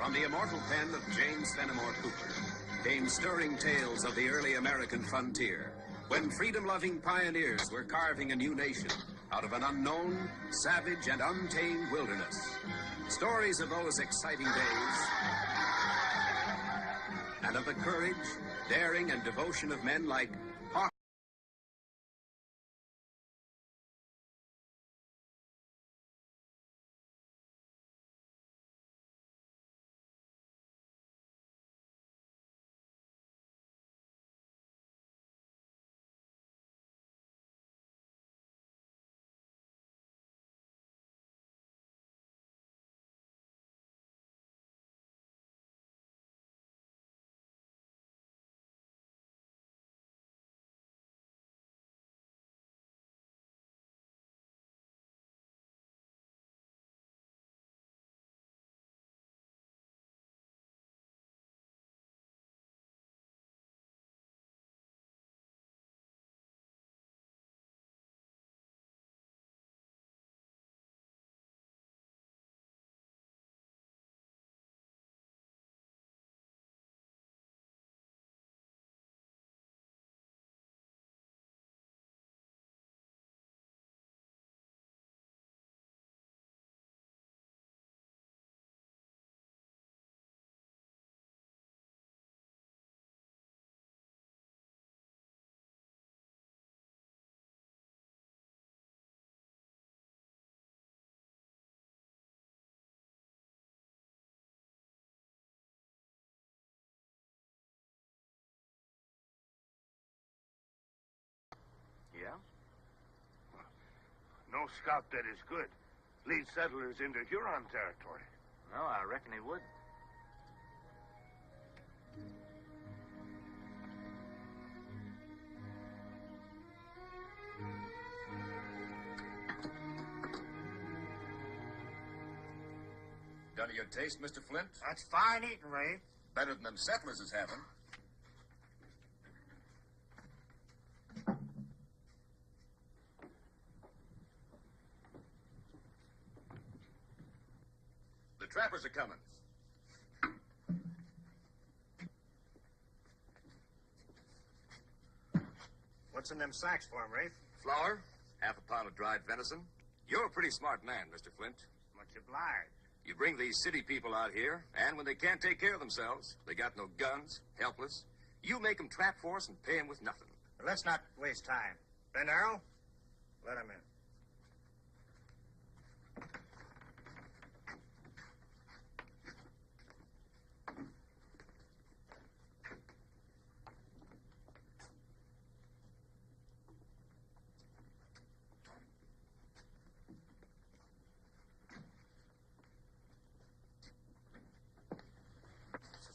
From the immortal pen of James Fenimore Cooper came stirring tales of the early American frontier, when freedom-loving pioneers were carving a new nation out of an unknown, savage, and untamed wilderness. Stories of those exciting days and of the courage, daring, and devotion of men like Hawkeye. Yeah? No scout that is good leads settlers into Huron territory. No, I reckon he would. Done to your taste, Mr. Flint? That's fine eating, Ray. Better than them settlers is having. The trappers are coming. What's in them sacks for him, Rafe? Flour, half a pound of dried venison. You're a pretty smart man, Mr. Flint. Much obliged. You bring these city people out here, and when they can't take care of themselves, they got no guns, helpless, you make them trap for us and pay them with nothing. But let's not waste time. Ben Arrow, let him in.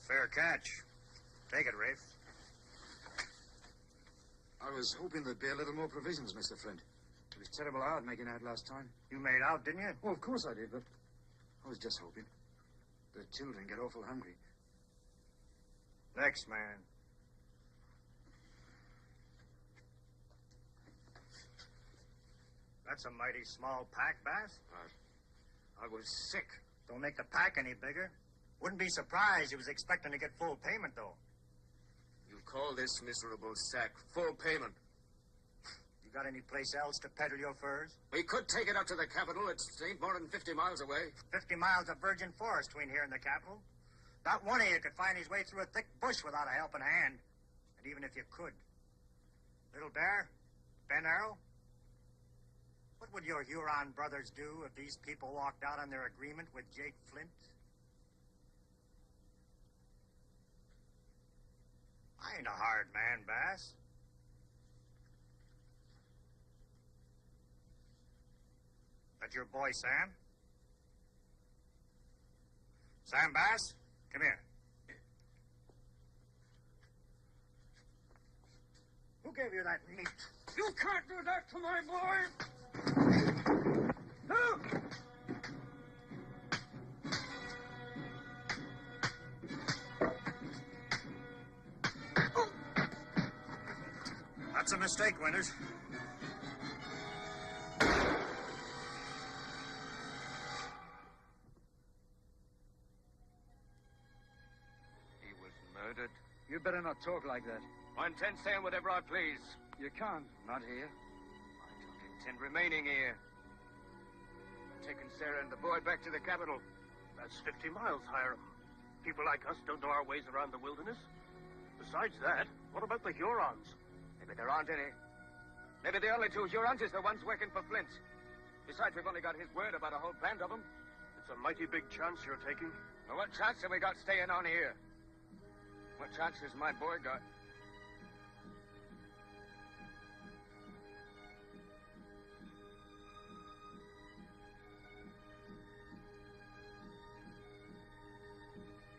Fair catch. Take it, Rafe. I was hoping there'd be a little more provisions, Mr. Flint. It was terrible hard making out last time. You made out, didn't you? Oh, of course I did, but I was just hoping. The children get awful hungry. Next man. That's a mighty small pack, Bass. I was sick. Don't make the pack any bigger. Wouldn't be surprised he was expecting to get full payment, though. You call this miserable sack full payment? You got any place else to peddle your furs? We could take it up to the capital. It ain't more than 50 miles away. 50 miles of virgin forest between here and the capital. Not one of you could find his way through a thick bush without a helping hand. And even if you could. Little Bear, Ben Arrow, what would your Huron brothers do if these people walked out on their agreement with Jake Flint? I ain't a hard man, Bass. That your boy, Sam? Sam Bass, come here. Who gave you that meat? You can't do that to my boy! No! That's a mistake, Winters. You better not talk like that. I intend saying whatever I please. You can't. Not here. I don't intend remaining here. I'm taking Sarah and the boy back to the capital. That's 50 miles, Hiram. People like us don't know our ways around the wilderness. Besides that, what about the Hurons? Maybe there aren't any. Maybe the only 2 Hurons is the ones working for Flint. Besides, we've only got his word about a whole band of them. It's a mighty big chance you're taking. Well, what chance have we got staying on here? What chance has my boy got?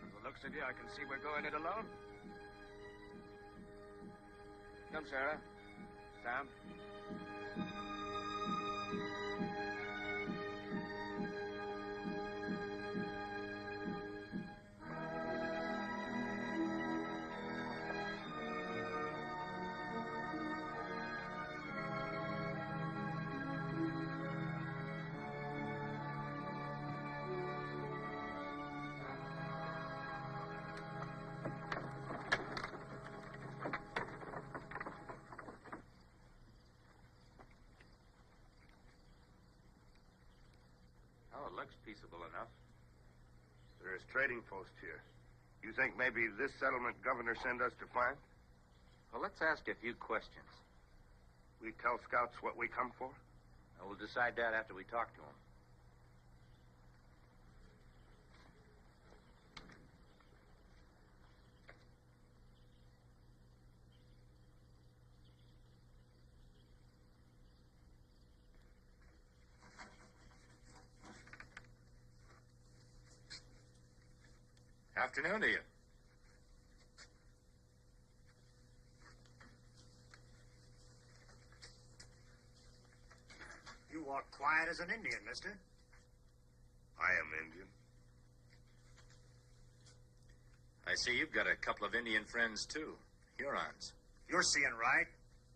From the looks of you, I can see we're going it alone. Come, Sarah. Sam. Looks peaceable enough. There's trading post here. You think maybe this settlement governor sent us to find? Well, let's ask a few questions. We tell scouts what we come for? And we'll decide that after we talk to him. Afternoon to you. You walk quiet as an Indian, mister. I am Indian. I see you've got a couple of Indian friends, too. Hurons. You're seeing right.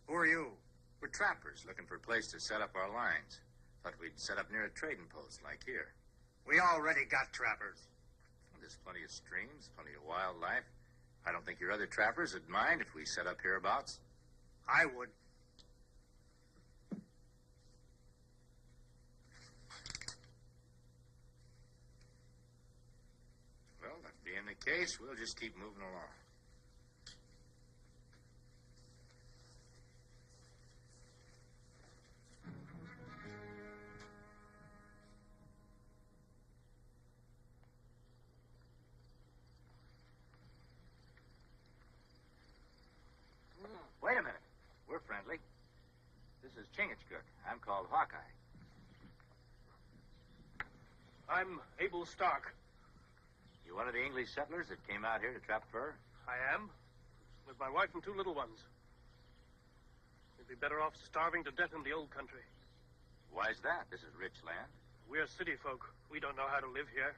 Who are you? We're trappers looking for a place to set up our lines. Thought we'd set up near a trading post like here. We already got trappers. There's plenty of streams, plenty of wildlife. I don't think your other trappers would mind if we set up hereabouts. I would. Well, that being the case, we'll just keep moving along. Wait a minute. We're friendly. This is Chingachgook. I'm called Hawkeye. I'm Abel Stark. You one of the English settlers that came out here to trap fur? I am. With my wife and 2 little ones. We'd be better off starving to death in the old country. Why's that? This is rich land. We're city folk. We don't know how to live here.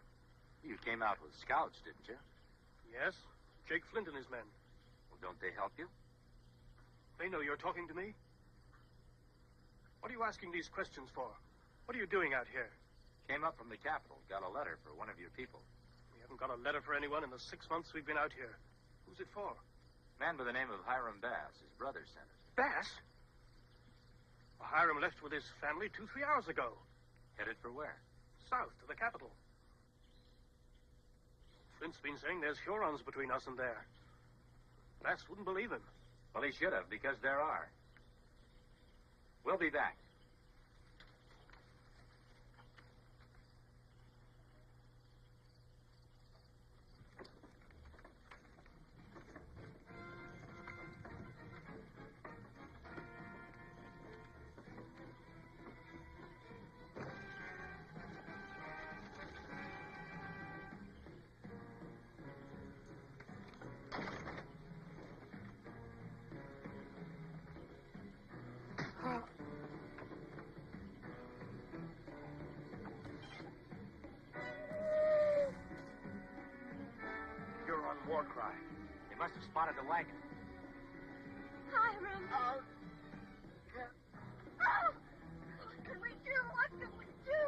You came out with scouts, didn't you? Yes, Jake Flint and his men. Well, don't they help you? They know you're talking to me. What are you asking these questions for? What are you doing out here? Came up from the capital. Got a letter for one of your people. We haven't got a letter for anyone in the 6 months we've been out here. Who's it for? Man by the name of Hiram Bass. His brother sent it. Bass? Well, Hiram left with his family 2-3 hours ago. Headed for where? South to the capital. Flint's been saying there's Hurons between us and there. Bass wouldn't believe him. Well, he should have, because there are. We'll be back. War cry. They must have spotted the wagon. Hiram. Oh. What can we do? What can we do?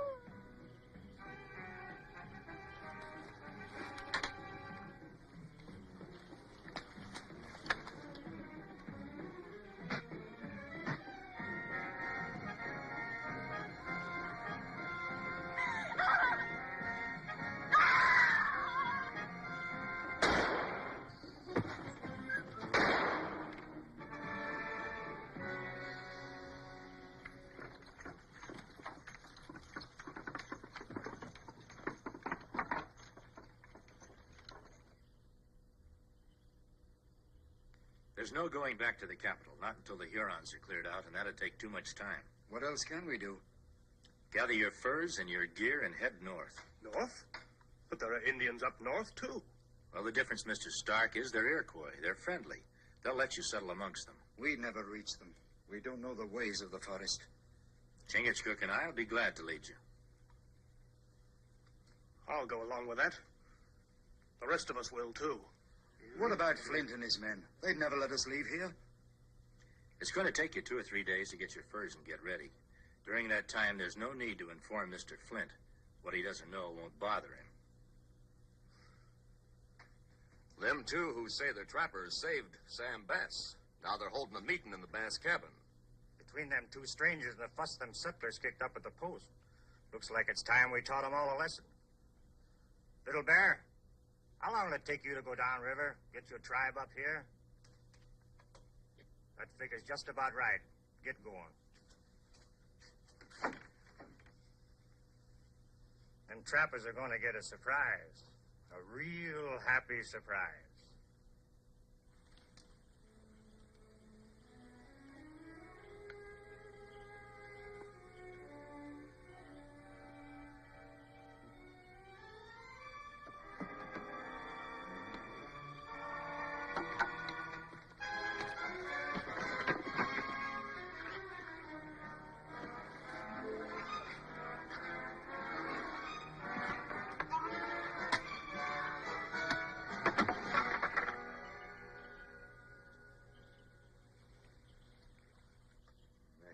There's no going back to the capital, not until the Hurons are cleared out, and that'd take too much time. What else can we do? Gather your furs and your gear and head north. North? But there are Indians up north, too. Well, the difference, Mr. Stark, is they're Iroquois. They're friendly. They'll let you settle amongst them. We'd never reach them. We don't know the ways of the forest. Chingachgook and I'll be glad to lead you. I'll go along with that. The rest of us will, too. What about Flint and his men? They'd never let us leave here. It's going to take you 2 or 3 days to get your furs and get ready. During that time, there's no need to inform Mr. Flint. What he doesn't know won't bother him. Them two who say they're trappers saved Sam Bass. Now they're holding a meeting in the Bass cabin. Between them two strangers and the fuss them settlers kicked up at the post. Looks like it's time we taught them all a lesson. Little Bear, how long will it take you to go downriver, get your tribe up here? That figure's just about right. Get going. Them trappers are going to get a surprise. A real happy surprise.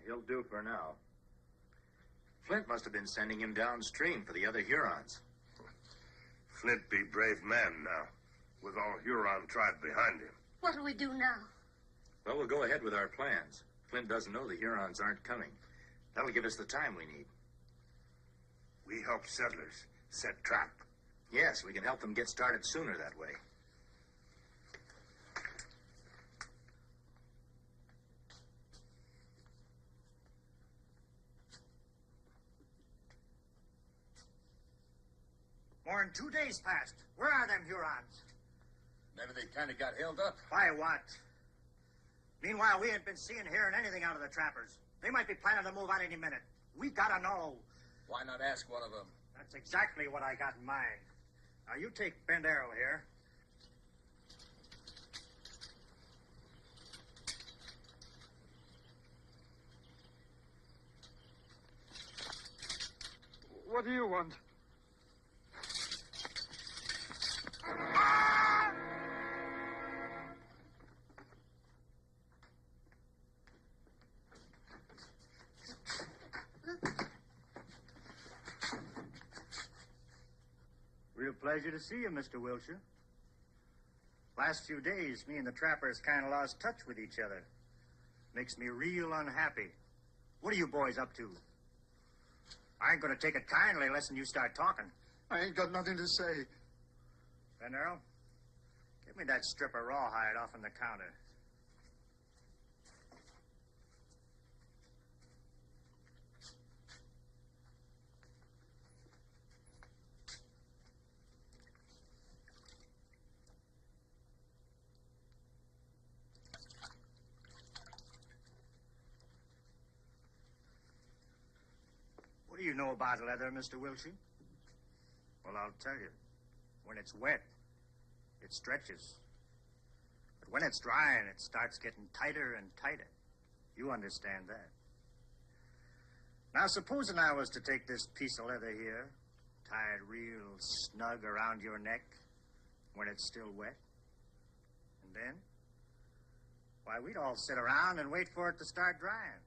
He'll do for now. Flint must have been sending him downstream for the other Hurons. Flint be brave man now, with all Huron tribe behind him. What'll we do now? Well, we'll go ahead with our plans. Flint doesn't know the Hurons aren't coming. That'll give us the time we need. We help settlers set trap. Yes, we can help them get started sooner that way. More than 2 days passed. Where are them Hurons? Maybe they kind of got held up. By what? Meanwhile, we ain't been seeing, hearing anything out of the trappers. They might be planning to move out any minute. We gotta know. Why not ask one of them? That's exactly what I got in mind. Now, you take Bend Arrow here. What do you want? Real pleasure to see you, Mr. Wilshire. Last few days, me and the trappers kind of lost touch with each other. Makes me real unhappy. What are you boys up to? I ain't gonna take it kindly unless you start talking. I ain't got nothing to say. Ben Earl, give me that strip of rawhide off on the counter. What do you know about leather, Mr. Wilshire? Well, I'll tell you. When it's wet, it stretches. But when it's drying, it starts getting tighter and tighter. You understand that. Now, supposing I was to take this piece of leather here, tie it real snug around your neck when it's still wet, and then, why, we'd all sit around and wait for it to start drying.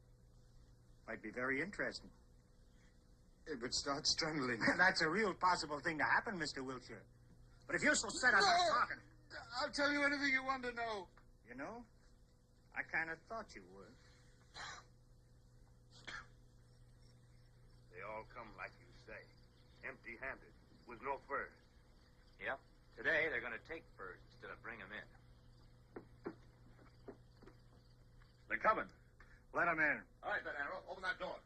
Might be very interesting. It would start strangling. That's a real possible thing to happen, Mr. Wilshire. But if you're so set on not talking... I'll tell you anything you want to know. You know, I kind of thought you would. They all come like you say, empty-handed, with no furs. Yep. Today, they're going to take furs instead of bring them in. They're coming. Let them in. All right, Ben Arrow, open that door.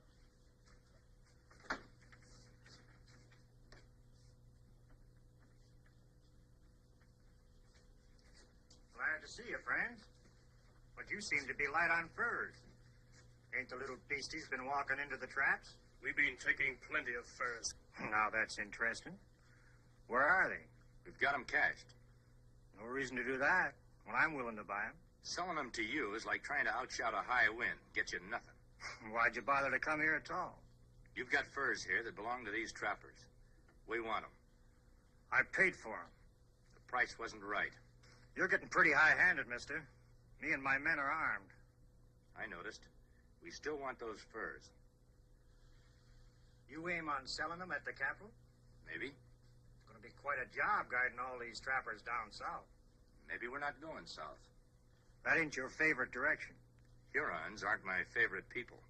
Glad to see you, friends. But you seem to be light on furs. Ain't the little beasties been walking into the traps? We've been taking plenty of furs. Now that's interesting. Where are they? We've got them cashed. No reason to do that. Well, I'm willing to buy them. Selling them to you is like trying to outshout a high wind. Get you nothing. Why'd you bother to come here at all? You've got furs here that belong to these trappers. We want them. I paid for them. The price wasn't right. You're getting pretty high-handed, mister. Me and my men are armed. I noticed. We still want those furs. You aim on selling them at the capital? Maybe. It's going to be quite a job guiding all these trappers down south. Maybe we're not going south. That ain't your favorite direction. Hurons aren't my favorite people.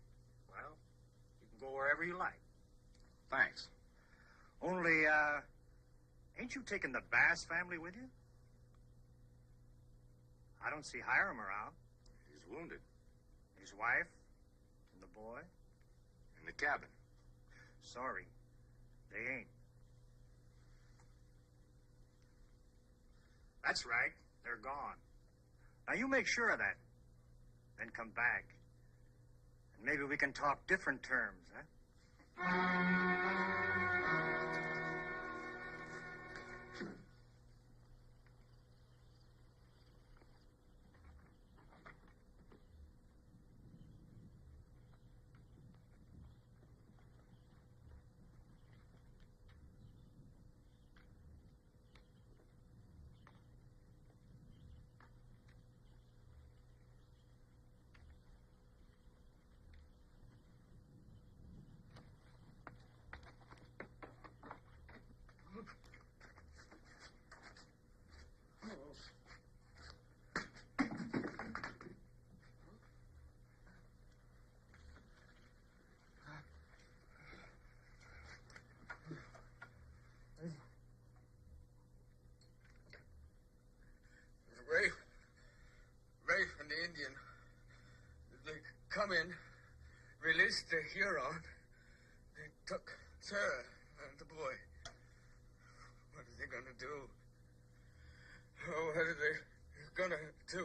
Well, you can go wherever you like. Thanks. Only, ain't you taking the Bass family with you? I don't see Hiram around. He's wounded. His wife? And the boy? In the cabin. Sorry, they ain't. That's right. They're gone. Now, you make sure of that. Then come back. And maybe we can talk different terms, huh? Rafe and the Indian. They come in, released the Huron. They took Sarah and the boy. What are they gonna do? Oh, what are they gonna do?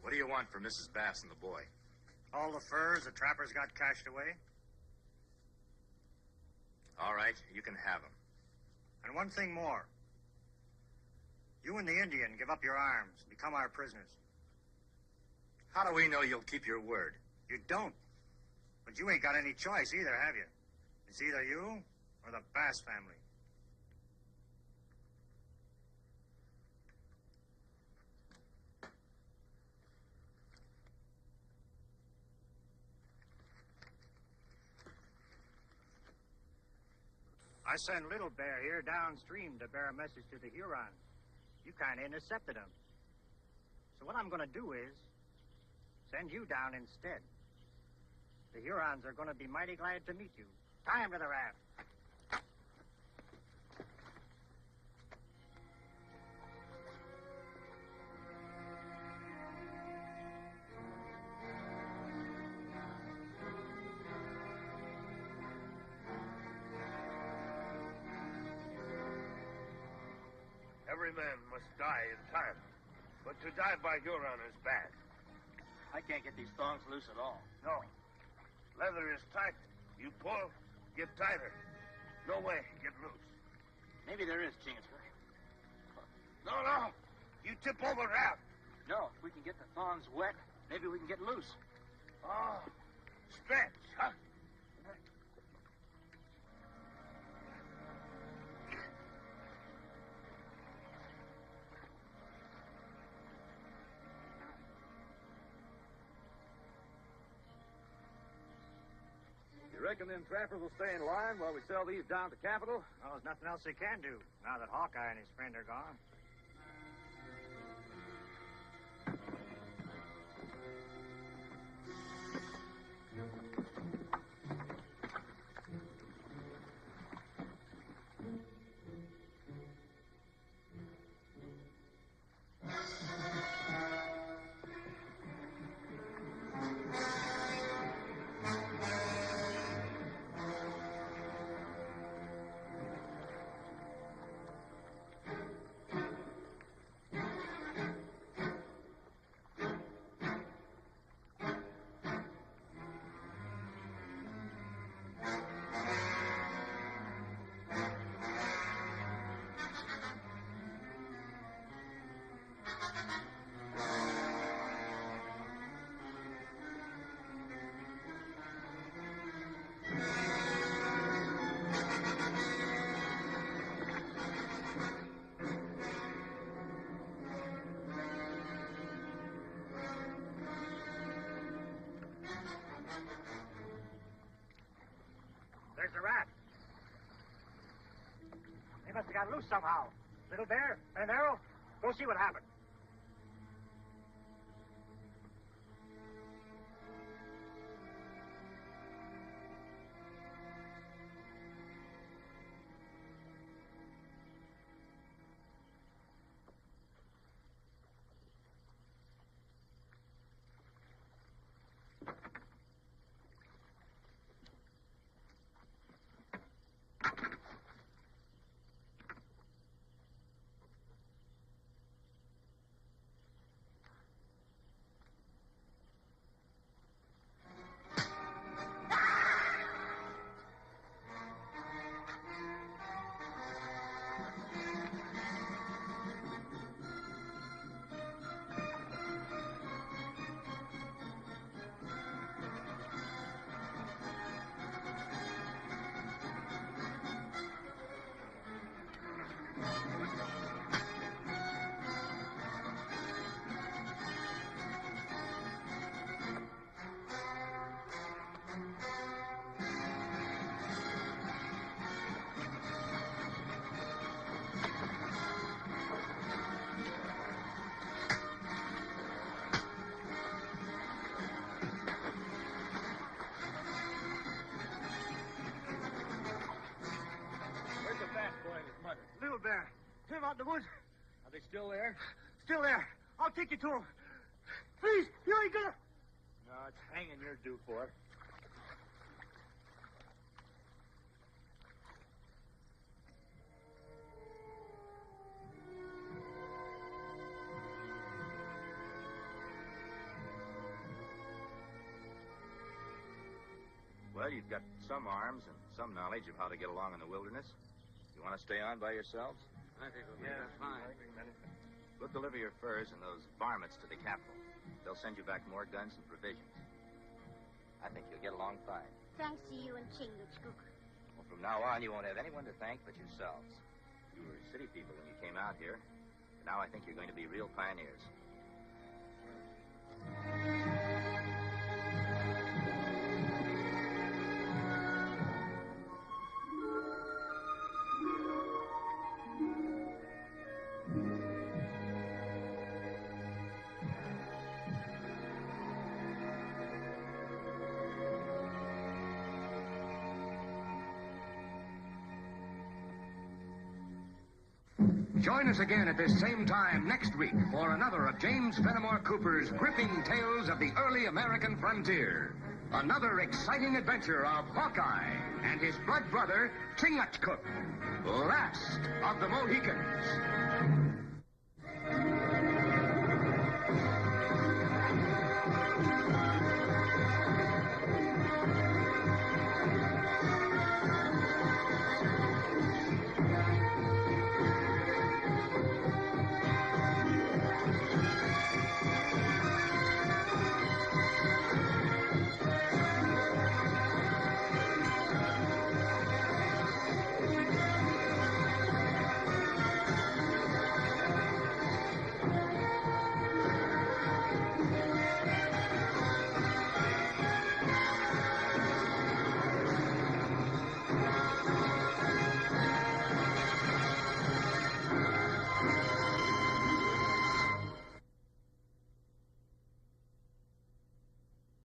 What do you want for Mrs. Bass and the boy? All the furs the trappers got cached away? All right, you can have them. And one thing more. You and the Indian give up your arms, become our prisoners. How do we know you'll keep your word? You don't. But you ain't got any choice either, have you? It's either you or the Bass family. I sent Little Bear here downstream to bear a message to the Hurons. You kind of intercepted him. So what I'm going to do is send you down instead. The Hurons are going to be mighty glad to meet you. Tie him to the raft. Every man must die in time. But to die by Huron is bad. I can't get these thongs loose at all. No. Leather is tight. You pull, get tighter. No way, get loose. Maybe there is, Chingsford. No. You tip over raft. No, if we can get the thongs wet, maybe we can get loose. Oh, stretch, huh? You reckon them trappers will stay in line while we sell these down to Capital? Well, there's nothing else they can do now that Hawkeye and his friend are gone. have got loose somehow. Little Bear and Arrow, go see what happened. Little Bear, him out in the woods. Are they still there? Still there. I'll take you to him. Please, you ain't gonna... No, it's hanging you're due for. Well, you've got some arms and some knowledge of how to get along in the wilderness. You want to stay on by yourselves? I think we'll be fine. We'll deliver your furs and those varmints to the capital. They'll send you back more guns and provisions. I think you'll get along fine. Thanks to you and Chingachgook. Well, from now on, you won't have anyone to thank but yourselves. You were city people when you came out here. But now I think you're going to be real pioneers. Join us again at this same time next week for another of James Fenimore Cooper's gripping tales of the early American frontier. Another exciting adventure of Hawkeye and his blood brother, Chingachgook, last of the Mohicans.